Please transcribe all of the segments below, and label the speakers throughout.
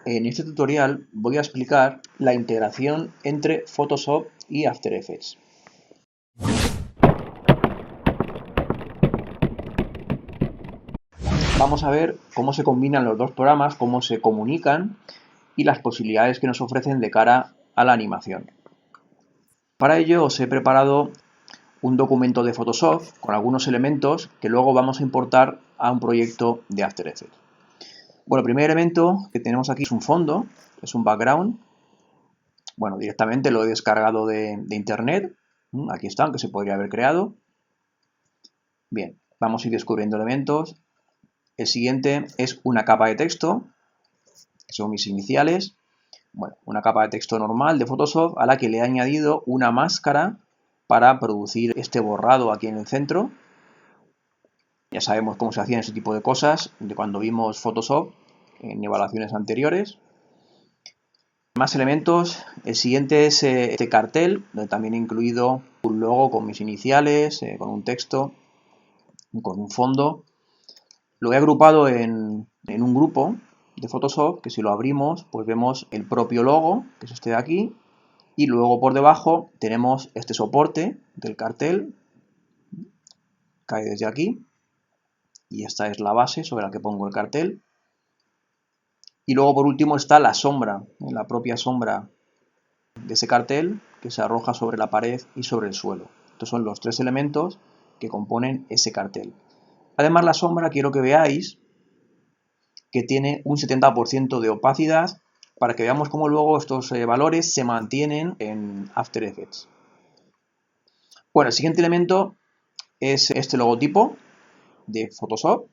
Speaker 1: En este tutorial voy a explicar la integración entre Photoshop y After Effects. Vamos a ver cómo se combinan los dos programas, cómo se comunican y las posibilidades que nos ofrecen de cara a la animación. Para ello os he preparado un documento de Photoshop con algunos elementos que luego vamos a importar a un proyecto de After Effects. Bueno, el primer elemento que tenemos aquí es un fondo, es un background. Bueno, directamente lo he descargado de internet. Aquí está, que se podría haber creado. Bien, vamos a ir descubriendo elementos. El siguiente es una capa de texto, que son mis iniciales. Bueno, una capa de texto normal de Photoshop a la que le he añadido una máscara para producir este borrado aquí en el centro. Ya sabemos cómo se hacían ese tipo de cosas de cuando vimos Photoshop en evaluaciones anteriores. Más elementos, el siguiente es este cartel, donde también he incluido un logo con mis iniciales, con un texto, con un fondo. Lo he agrupado en un grupo de Photoshop, que si lo abrimos, pues vemos el propio logo, que es este de aquí, y luego por debajo tenemos este soporte del cartel, cae desde aquí, y esta es la base sobre la que pongo el cartel. Y luego por último está la sombra, la propia sombra de ese cartel que se arroja sobre la pared y sobre el suelo. Estos son los tres elementos que componen ese cartel. Además, la sombra quiero que veáis que tiene un 70% de opacidad para que veamos cómo luego estos valores se mantienen en After Effects. Bueno, el siguiente elemento es este logotipo de Photoshop.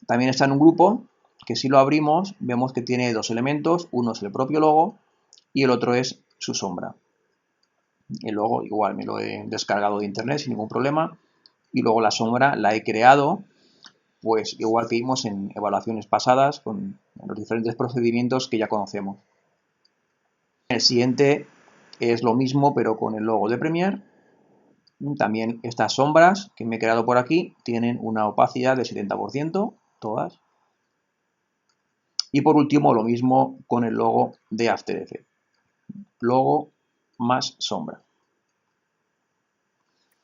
Speaker 1: También está en un grupo que si lo abrimos vemos que tiene dos elementos. Uno es el propio logo y el otro es su sombra. El logo igual me lo he descargado de internet sin ningún problema. Y luego la sombra la he creado, pues igual que vimos en evaluaciones pasadas con los diferentes procedimientos que ya conocemos. El siguiente es lo mismo pero con el logo de Premiere. También estas sombras que me he creado por aquí tienen una opacidad de 70%, todas. Y por último lo mismo con el logo de After Effects. Logo más sombra.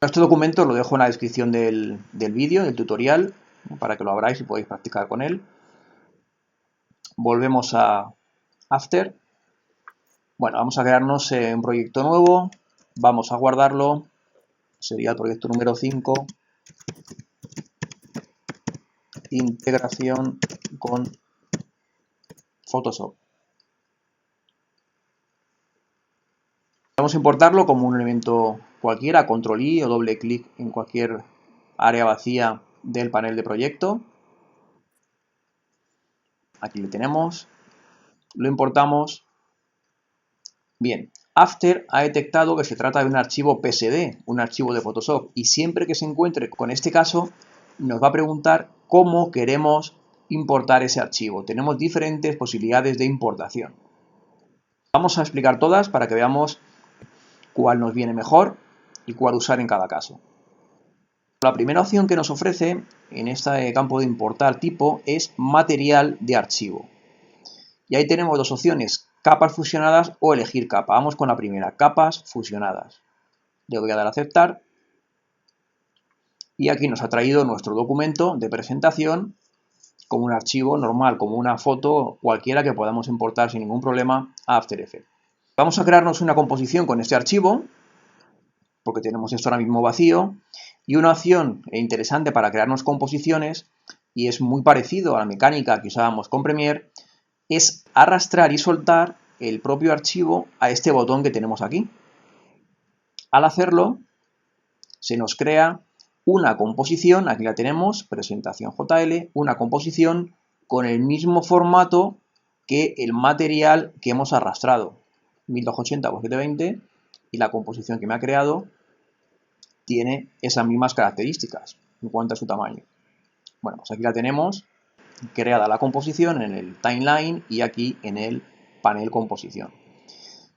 Speaker 1: Este documento lo dejo en la descripción del vídeo, del tutorial, para que lo abráis y podáis practicar con él. Volvemos a After. Bueno, vamos a crearnos un proyecto nuevo. Vamos a guardarlo. Sería el proyecto número 5. Integración con Photoshop. Vamos a importarlo como un elemento cualquiera, control I o doble clic en cualquier área vacía del panel de proyecto. Aquí le tenemos. Lo importamos. Bien, After ha detectado que se trata de un archivo PSD, un archivo de Photoshop, y siempre que se encuentre con este caso nos va a preguntar cómo queremos importar ese archivo. Tenemos diferentes posibilidades de importación. Vamos a explicar todas para que veamos cuál nos viene mejor y cuál usar en cada caso. La primera opción que nos ofrece en este campo de importar tipo es material de archivo. Y ahí tenemos dos opciones, capas fusionadas o elegir capa. Vamos con la primera, capas fusionadas. Le voy a dar a aceptar. Y aquí nos ha traído nuestro documento de presentación como un archivo normal, como una foto cualquiera que podamos importar sin ningún problema a After Effects. Vamos a crearnos una composición con este archivo, porque tenemos esto ahora mismo vacío. Y una opción interesante para crearnos composiciones, y es muy parecido a la mecánica que usábamos con Premiere, es arrastrar y soltar el propio archivo a este botón que tenemos aquí. Al hacerlo, se nos crea una composición, aquí la tenemos, presentación JL, una composición con el mismo formato que el material que hemos arrastrado, 1280 x 720, y la composición que me ha creado tiene esas mismas características en cuanto a su tamaño. Bueno, pues aquí la tenemos, creada la composición en el timeline y aquí en el panel composición.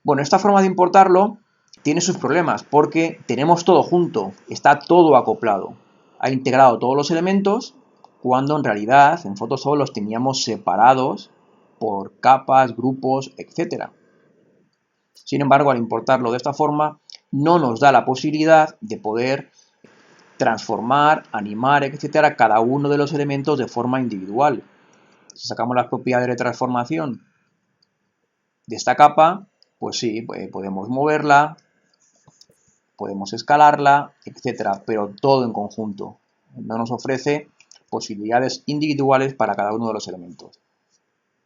Speaker 1: Bueno, esta forma de importarlo tiene sus problemas porque tenemos todo junto, está todo acoplado. Ha integrado todos los elementos cuando en realidad en Photoshop los teníamos separados por capas, grupos, etc. Sin embargo, al importarlo de esta forma, no nos da la posibilidad de poder transformar, animar, etcétera, cada uno de los elementos de forma individual. Si sacamos las propiedades de transformación de esta capa, pues sí, podemos moverla, podemos escalarla, etcétera, pero todo en conjunto. No nos ofrece posibilidades individuales para cada uno de los elementos.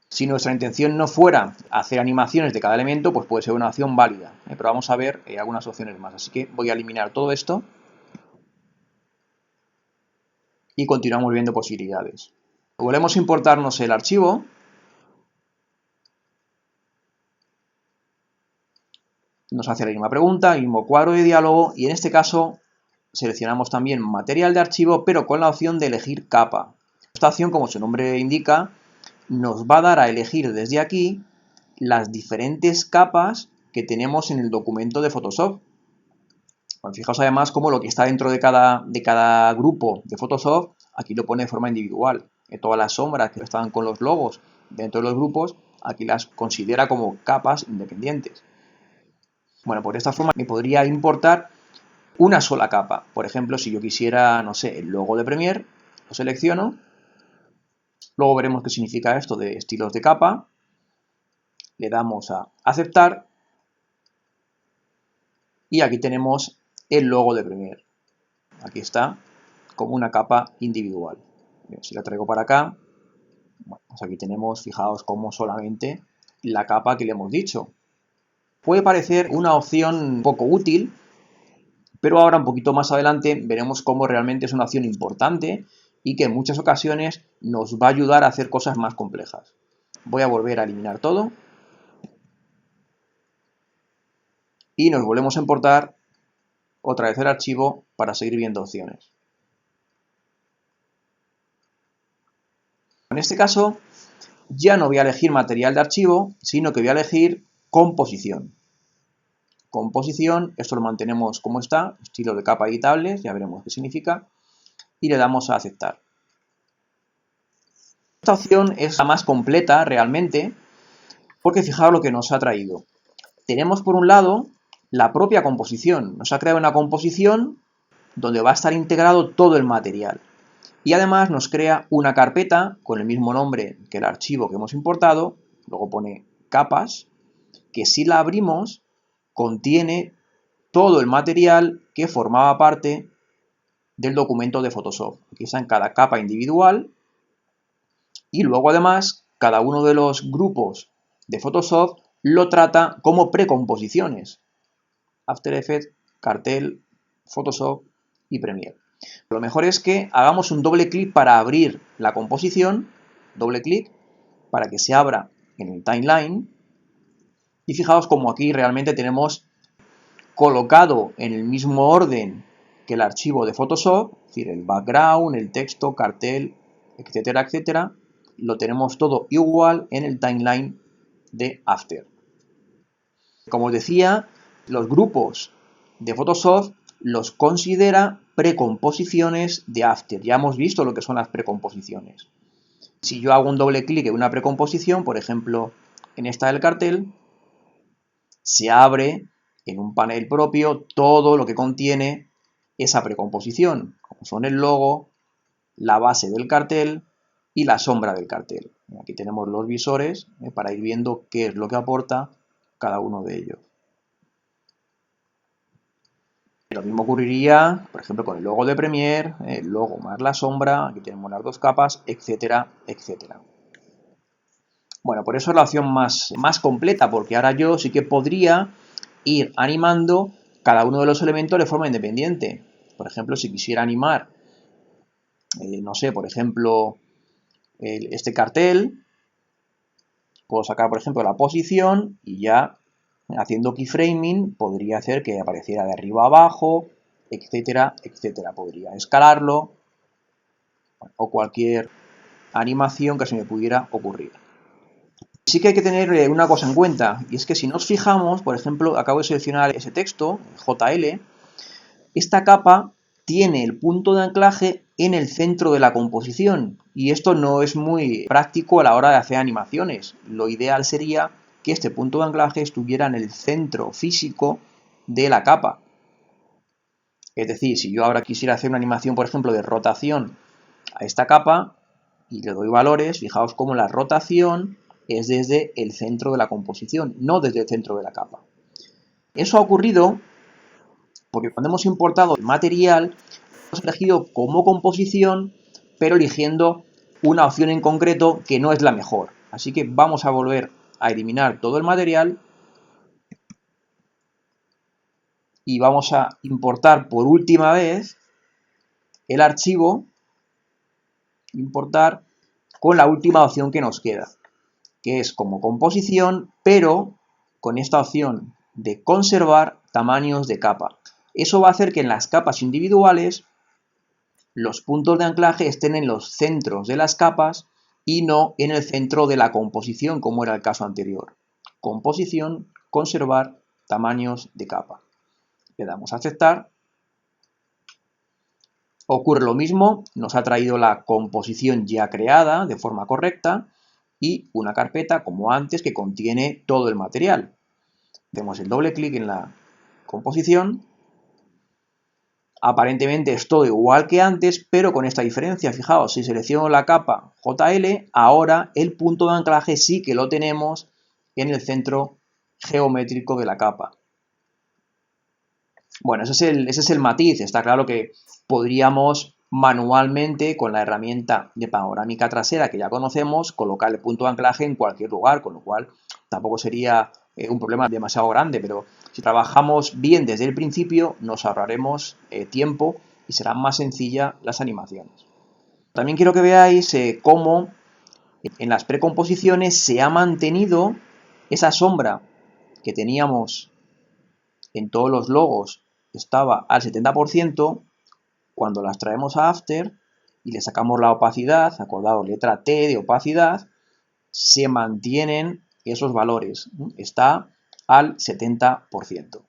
Speaker 1: Si nuestra intención no fuera hacer animaciones de cada elemento, pues puede ser una opción válida, pero vamos a ver algunas opciones más. Así que voy a eliminar todo esto y continuamos viendo posibilidades. Volvemos a importarnos el archivo. Nos hace la misma pregunta, el mismo cuadro de diálogo, y en este caso seleccionamos también material de archivo, pero con la opción de elegir capa. Esta opción, como su nombre indica, nos va a dar a elegir desde aquí las diferentes capas que tenemos en el documento de Photoshop. Bueno, fijaos además cómo lo que está dentro de cada grupo de Photoshop, aquí lo pone de forma individual. Todas las sombras que estaban con los logos dentro de los grupos, aquí las considera como capas independientes. Bueno, por esta forma me podría importar una sola capa. Por ejemplo, si yo quisiera, no sé, el logo de Premiere, lo selecciono. Luego veremos qué significa esto de estilos de capa. Le damos a aceptar. Y aquí tenemos el logo de Premiere. Aquí está, como una capa individual. Bien, si la traigo para acá, bueno, pues aquí tenemos, fijaos cómo solamente la capa que le hemos dicho. Puede parecer una opción poco útil, pero ahora un poquito más adelante veremos cómo realmente es una opción importante y que en muchas ocasiones nos va a ayudar a hacer cosas más complejas. Voy a volver a eliminar todo y nos volvemos a importar otra vez el archivo para seguir viendo opciones. En este caso ya no voy a elegir material de archivo, sino que voy a elegir composición. Composición, esto lo mantenemos como está, estilo de capa editables, ya veremos qué significa, y le damos a aceptar. Esta opción es la más completa realmente, porque fijaos lo que nos ha traído. Tenemos por un lado la propia composición, nos ha creado una composición donde va a estar integrado todo el material. Y además nos crea una carpeta con el mismo nombre que el archivo que hemos importado, luego pone capas, que si la abrimos contiene todo el material que formaba parte del documento de Photoshop. Aquí está en cada capa individual y luego además cada uno de los grupos de Photoshop lo trata como precomposiciones. After Effects, Cartel, Photoshop y Premiere. Lo mejor es que hagamos un doble clic para abrir la composición, doble clic, para que se abra en el timeline. Y fijaos como aquí realmente tenemos colocado en el mismo orden que el archivo de Photoshop, es decir, el background, el texto, cartel, etcétera, etcétera, lo tenemos todo igual en el timeline de After. Como os decía, los grupos de Photoshop los considera precomposiciones de After. Ya hemos visto lo que son las precomposiciones. Si yo hago un doble clic en una precomposición, por ejemplo, en esta del cartel, se abre en un panel propio todo lo que contiene esa precomposición, como son el logo, la base del cartel y la sombra del cartel. Aquí tenemos los visores para ir viendo qué es lo que aporta cada uno de ellos. Lo mismo ocurriría, por ejemplo, con el logo de Premiere, el logo más la sombra, aquí tenemos las dos capas, etcétera, etcétera. Bueno, por eso es la opción más completa, porque ahora yo sí que podría ir animando cada uno de los elementos de forma independiente. Por ejemplo, si quisiera animar, no sé, por ejemplo, este cartel, puedo sacar, por ejemplo, la posición y ya haciendo keyframing podría hacer que apareciera de arriba a abajo, etcétera, etcétera. Podría escalarlo o cualquier animación que se me pudiera ocurrir. Sí que hay que tener una cosa en cuenta, y es que si nos fijamos, por ejemplo, acabo de seleccionar ese texto, JL, esta capa tiene el punto de anclaje en el centro de la composición, y esto no es muy práctico a la hora de hacer animaciones. Lo ideal sería que este punto de anclaje estuviera en el centro físico de la capa. Es decir, si yo ahora quisiera hacer una animación, por ejemplo, de rotación a esta capa y le doy valores, fijaos cómo la rotación es desde el centro de la composición, no desde el centro de la capa. Eso ha ocurrido porque cuando hemos importado el material, hemos elegido como composición, pero eligiendo una opción en concreto que no es la mejor. Así que vamos a volver a eliminar todo el material y vamos a importar por última vez el archivo, importar con la última opción que nos queda, que es como composición, pero con esta opción de conservar tamaños de capa. Eso va a hacer que en las capas individuales los puntos de anclaje estén en los centros de las capas y no en el centro de la composición, como era el caso anterior. Composición, conservar tamaños de capa. Le damos a aceptar. Ocurre lo mismo, nos ha traído la composición ya creada de forma correcta y una carpeta como antes que contiene todo el material. Hacemos el doble clic en la composición. Aparentemente es todo igual que antes, pero con esta diferencia. Fijaos, si selecciono la capa JL, ahora el punto de anclaje sí que lo tenemos en el centro geométrico de la capa. Bueno, ese es el matiz. Está claro que podríamos manualmente, con la herramienta de panorámica trasera que ya conocemos, colocar el punto de anclaje en cualquier lugar, con lo cual tampoco sería un problema demasiado grande, pero si trabajamos bien desde el principio nos ahorraremos tiempo y serán más sencillas las animaciones. También quiero que veáis cómo en las precomposiciones se ha mantenido esa sombra que teníamos en todos los logos, estaba al 70%, cuando las traemos a After y le sacamos la opacidad, acordaos, letra T de opacidad, se mantienen esos valores, está al 70%.